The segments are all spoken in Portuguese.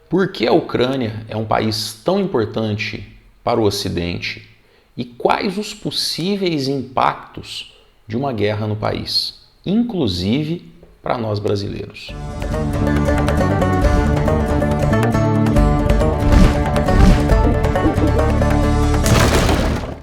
Por que a Ucrânia é um país tão importante para o Ocidente e quais os possíveis impactos de uma guerra no país, inclusive para nós brasileiros?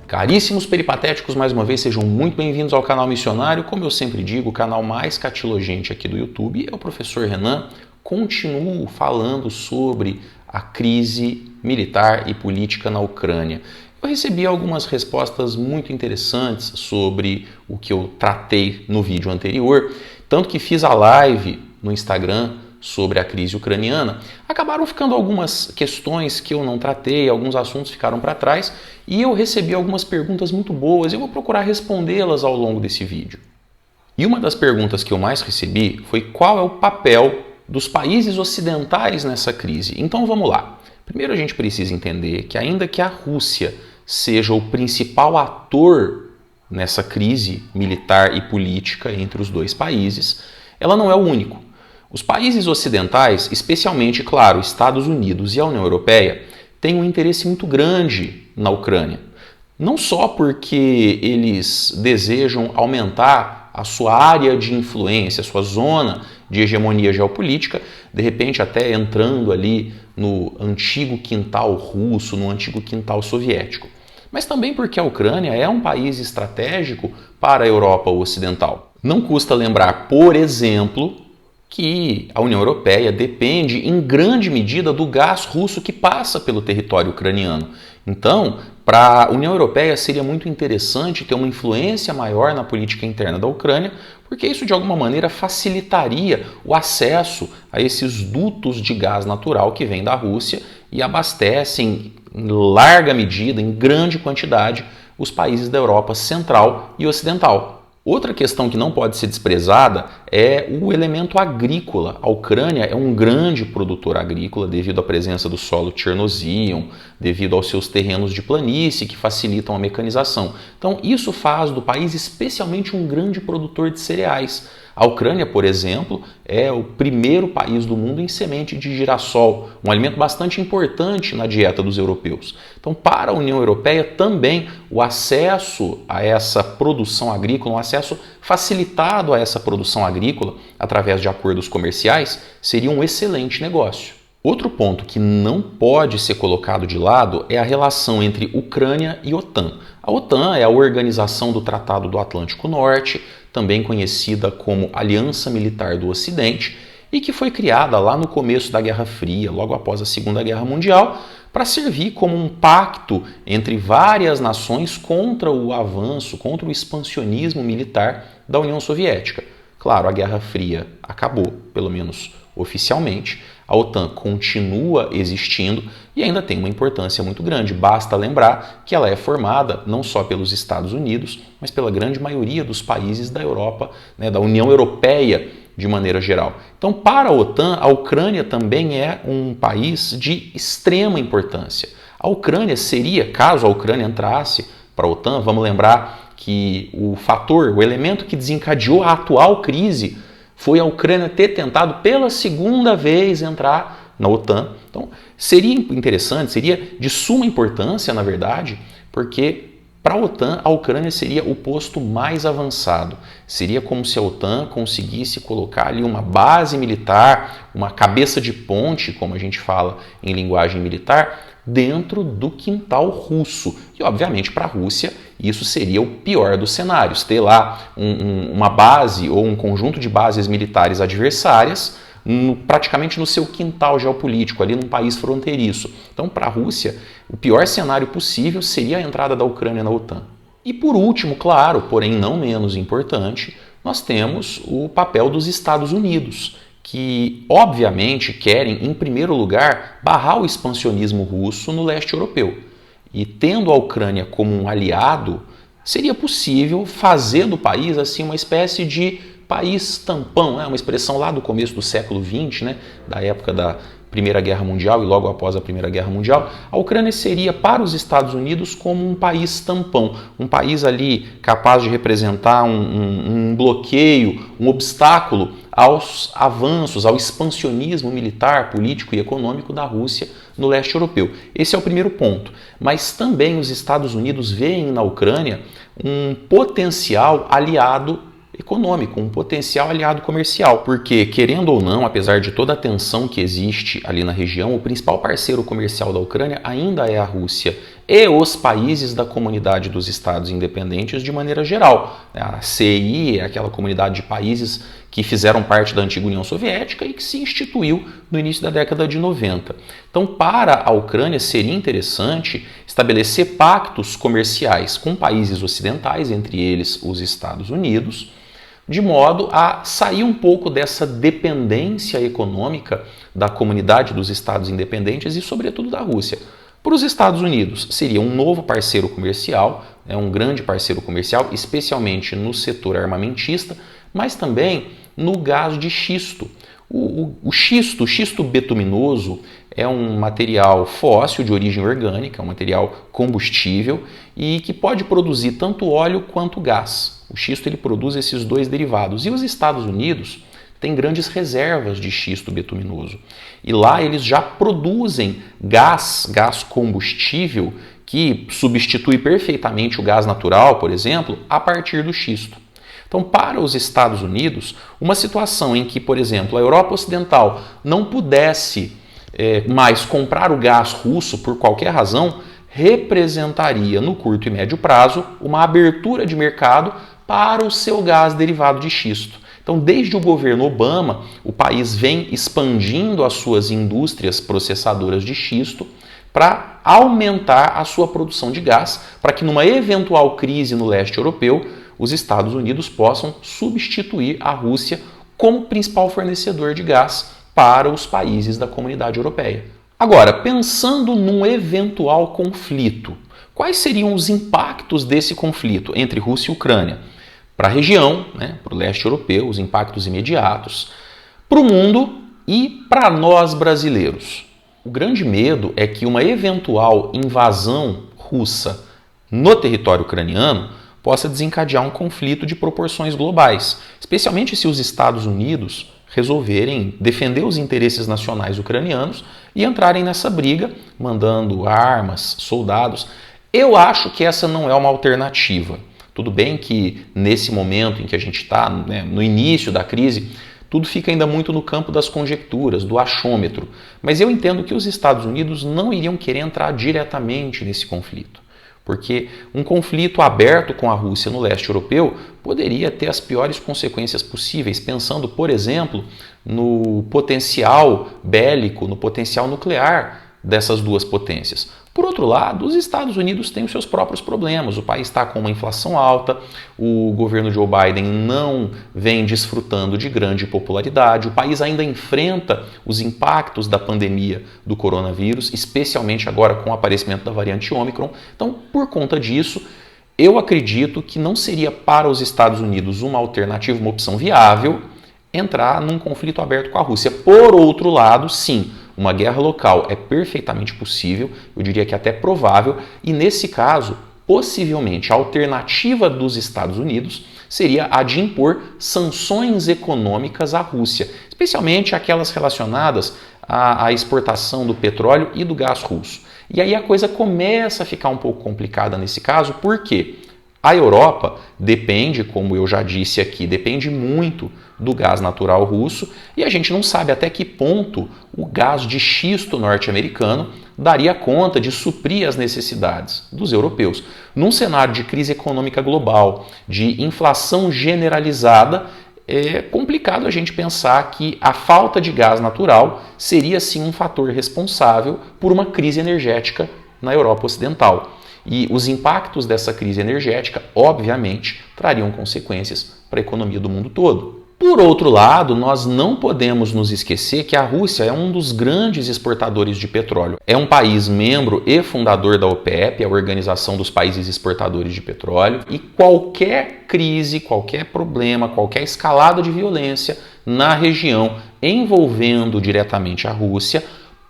Caríssimos peripatéticos, mais uma vez sejam muito bem-vindos ao canal Missionário. Como eu sempre digo, o canal mais catilogente aqui do YouTube é o Professor Renan. Continuo falando sobre a crise militar e política na Ucrânia. Eu recebi algumas respostas muito interessantes sobre o que eu tratei no vídeo anterior, tanto que fiz a live no Instagram sobre a crise ucraniana. Acabaram ficando algumas questões que eu não tratei, alguns assuntos ficaram para trás e eu recebi algumas perguntas muito boas e eu vou procurar respondê-las ao longo desse vídeo. E uma das perguntas que eu mais recebi foi qual é o papel dos países ocidentais nessa crise. Então vamos lá. Primeiro a gente precisa entender que ainda que a Rússia seja o principal ator nessa crise militar e política entre os dois países, ela não é o único. Os países ocidentais, especialmente, claro, Estados Unidos e a União Europeia, têm um interesse muito grande na Ucrânia. Não só porque eles desejam aumentar a sua área de influência, a sua zona de hegemonia geopolítica, de repente até entrando ali no antigo quintal russo, no antigo quintal soviético, mas também porque a Ucrânia é um país estratégico para a Europa Ocidental. Não custa lembrar, por exemplo, que a União Europeia depende em grande medida do gás russo que passa pelo território ucraniano. Então, para a União Europeia seria muito interessante ter uma influência maior na política interna da Ucrânia, porque isso de alguma maneira facilitaria o acesso a esses dutos de gás natural que vêm da Rússia e abastecem em larga medida, em grande quantidade, os países da Europa Central e Ocidental. Outra questão que não pode ser desprezada é o elemento agrícola. A Ucrânia é um grande produtor agrícola devido à presença do solo Chernozion, devido aos seus terrenos de planície que facilitam a mecanização. Então isso faz do país especialmente um grande produtor de cereais. A Ucrânia, por exemplo, é o primeiro país do mundo em semente de girassol, um alimento bastante importante na dieta dos europeus. Então, para a União Europeia também o acesso a essa produção agrícola, um acesso facilitado a essa produção agrícola através de acordos comerciais, seria um excelente negócio. Outro ponto que não pode ser colocado de lado é a relação entre Ucrânia e OTAN. A OTAN é a Organização do Tratado do Atlântico Norte, também conhecida como Aliança Militar do Ocidente, e que foi criada lá no começo da Guerra Fria, logo após a Segunda Guerra Mundial, para servir como um pacto entre várias nações contra o avanço, contra o expansionismo militar da União Soviética. Claro, a Guerra Fria acabou, pelo menos oficialmente, a OTAN continua existindo e ainda tem uma importância muito grande. Basta lembrar que ela é formada não só pelos Estados Unidos, mas pela grande maioria dos países da Europa, da União Europeia de maneira geral. Então, para a OTAN, a Ucrânia também é um país de extrema importância. A Ucrânia seria, caso a Ucrânia entrasse para a OTAN, vamos lembrar que o elemento que desencadeou a atual crise foi a Ucrânia ter tentado pela segunda vez entrar na OTAN. Então, seria interessante, seria de suma importância, na verdade, porque para a OTAN, a Ucrânia seria o posto mais avançado. Seria como se a OTAN conseguisse colocar ali uma base militar, uma cabeça de ponte, como a gente fala em linguagem militar, dentro do quintal russo. E, obviamente, para a Rússia, isso seria o pior dos cenários. Ter lá uma base ou um conjunto de bases militares adversárias praticamente no seu quintal geopolítico, ali num país fronteiriço. Então, para a Rússia, o pior cenário possível seria a entrada da Ucrânia na OTAN. E por último, claro, porém não menos importante, nós temos o papel dos Estados Unidos, que obviamente querem, em primeiro lugar, barrar o expansionismo russo no leste europeu. E tendo a Ucrânia como um aliado, seria possível fazer do país assim uma espécie de país tampão, uma expressão lá do começo do século XX, da época Primeira Guerra Mundial e logo após a Primeira Guerra Mundial, a Ucrânia seria para os Estados Unidos como um país tampão, um país ali capaz de representar um bloqueio, um obstáculo aos avanços, ao expansionismo militar, político e econômico da Rússia no leste europeu. Esse é o primeiro ponto. Mas também os Estados Unidos veem na Ucrânia um potencial aliado econômico, um potencial aliado comercial, porque, querendo ou não, apesar de toda a tensão que existe ali na região, o principal parceiro comercial da Ucrânia ainda é a Rússia e os países da comunidade dos Estados Independentes de maneira geral. A CEI é aquela comunidade de países que fizeram parte da antiga União Soviética e que se instituiu no início da década de 90. Então, para a Ucrânia seria interessante estabelecer pactos comerciais com países ocidentais, entre eles os Estados Unidos, de modo a sair um pouco dessa dependência econômica da comunidade dos Estados independentes e, sobretudo, da Rússia. Para os Estados Unidos, seria um novo parceiro comercial, um grande parceiro comercial, especialmente no setor armamentista, mas também no gás de xisto. O xisto betuminoso, é um material fóssil de origem orgânica, um material combustível e que pode produzir tanto óleo quanto gás. O xisto ele produz esses dois derivados. E os Estados Unidos têm grandes reservas de xisto betuminoso. E lá eles já produzem gás combustível, que substitui perfeitamente o gás natural, por exemplo, a partir do xisto. Então, para os Estados Unidos, uma situação em que, por exemplo, a Europa Ocidental não pudesse mais comprar o gás russo por qualquer razão, representaria no curto e médio prazo uma abertura de mercado para o seu gás derivado de xisto. Então, desde o governo Obama, o país vem expandindo as suas indústrias processadoras de xisto para aumentar a sua produção de gás, para que numa eventual crise no leste europeu, os Estados Unidos possam substituir a Rússia como principal fornecedor de gás para os países da comunidade europeia. Agora, pensando num eventual conflito, quais seriam os impactos desse conflito entre Rússia e Ucrânia? Para a região, para o leste europeu, os impactos imediatos, para o mundo e para nós brasileiros. O grande medo é que uma eventual invasão russa no território ucraniano possa desencadear um conflito de proporções globais, especialmente se os Estados Unidos resolverem defender os interesses nacionais ucranianos e entrarem nessa briga, mandando armas, soldados. Eu acho que essa não é uma alternativa. Tudo bem que nesse momento em que a gente está, no início da crise, tudo fica ainda muito no campo das conjecturas, do achômetro. Mas eu entendo que os Estados Unidos não iriam querer entrar diretamente nesse conflito. Porque um conflito aberto com a Rússia no leste europeu poderia ter as piores consequências possíveis, pensando, por exemplo, no potencial bélico, no potencial nuclear dessas duas potências. Por outro lado, os Estados Unidos têm os seus próprios problemas. O país está com uma inflação alta, o governo Joe Biden não vem desfrutando de grande popularidade, o país ainda enfrenta os impactos da pandemia do coronavírus, especialmente agora com o aparecimento da variante Ômicron. Então, por conta disso, eu acredito que não seria para os Estados Unidos uma alternativa, uma opção viável, entrar num conflito aberto com a Rússia. Por outro lado, sim, uma guerra local é perfeitamente possível, eu diria que até provável, e nesse caso, possivelmente, a alternativa dos Estados Unidos seria a de impor sanções econômicas à Rússia, especialmente aquelas relacionadas à exportação do petróleo e do gás russo. E aí a coisa começa a ficar um pouco complicada nesse caso, porque a Europa depende, como eu já disse aqui, depende muito do gás natural russo e a gente não sabe até que ponto o gás de xisto norte-americano daria conta de suprir as necessidades dos europeus. Num cenário de crise econômica global, de inflação generalizada, é complicado a gente pensar que a falta de gás natural seria sim um fator responsável por uma crise energética na Europa Ocidental. E os impactos dessa crise energética, obviamente, trariam consequências para a economia do mundo todo. Por outro lado, nós não podemos nos esquecer que a Rússia é um dos grandes exportadores de petróleo. É um país membro e fundador da OPEP, a Organização dos Países Exportadores de Petróleo, e qualquer crise, qualquer problema, qualquer escalada de violência na região envolvendo diretamente a Rússia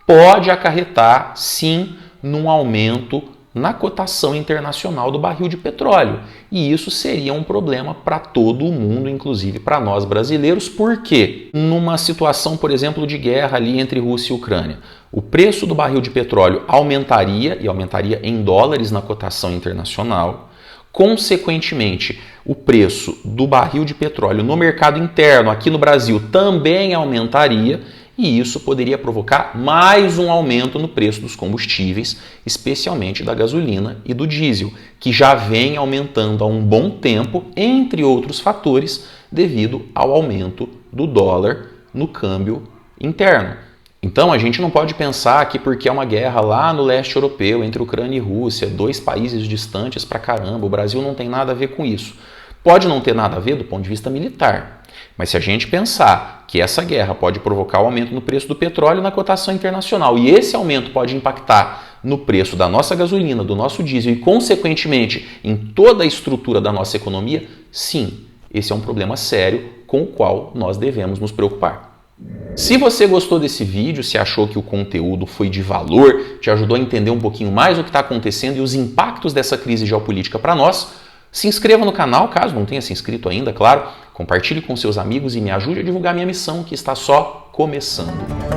pode acarretar, sim, num aumento na cotação internacional do barril de petróleo. E isso seria um problema para todo o mundo, inclusive para nós brasileiros, porque numa situação, por exemplo, de guerra ali entre Rússia e Ucrânia, o preço do barril de petróleo aumentaria, e aumentaria em dólares na cotação internacional. Consequentemente, o preço do barril de petróleo no mercado interno, aqui no Brasil, também aumentaria, e isso poderia provocar mais um aumento no preço dos combustíveis, especialmente da gasolina e do diesel, que já vem aumentando há um bom tempo, entre outros fatores, devido ao aumento do dólar no câmbio interno. Então a gente não pode pensar que porque é uma guerra lá no leste europeu, entre Ucrânia e Rússia, dois países distantes pra caramba, o Brasil não tem nada a ver com isso. Pode não ter nada a ver do ponto de vista militar, mas se a gente pensar que essa guerra pode provocar o aumento no preço do petróleo na cotação internacional e esse aumento pode impactar no preço da nossa gasolina, do nosso diesel e, consequentemente, em toda a estrutura da nossa economia, sim, esse é um problema sério com o qual nós devemos nos preocupar. Se você gostou desse vídeo, se achou que o conteúdo foi de valor, te ajudou a entender um pouquinho mais o que está acontecendo e os impactos dessa crise geopolítica para nós, se inscreva no canal, caso não tenha se inscrito ainda, claro. Compartilhe com seus amigos e me ajude a divulgar minha missão, que está só começando.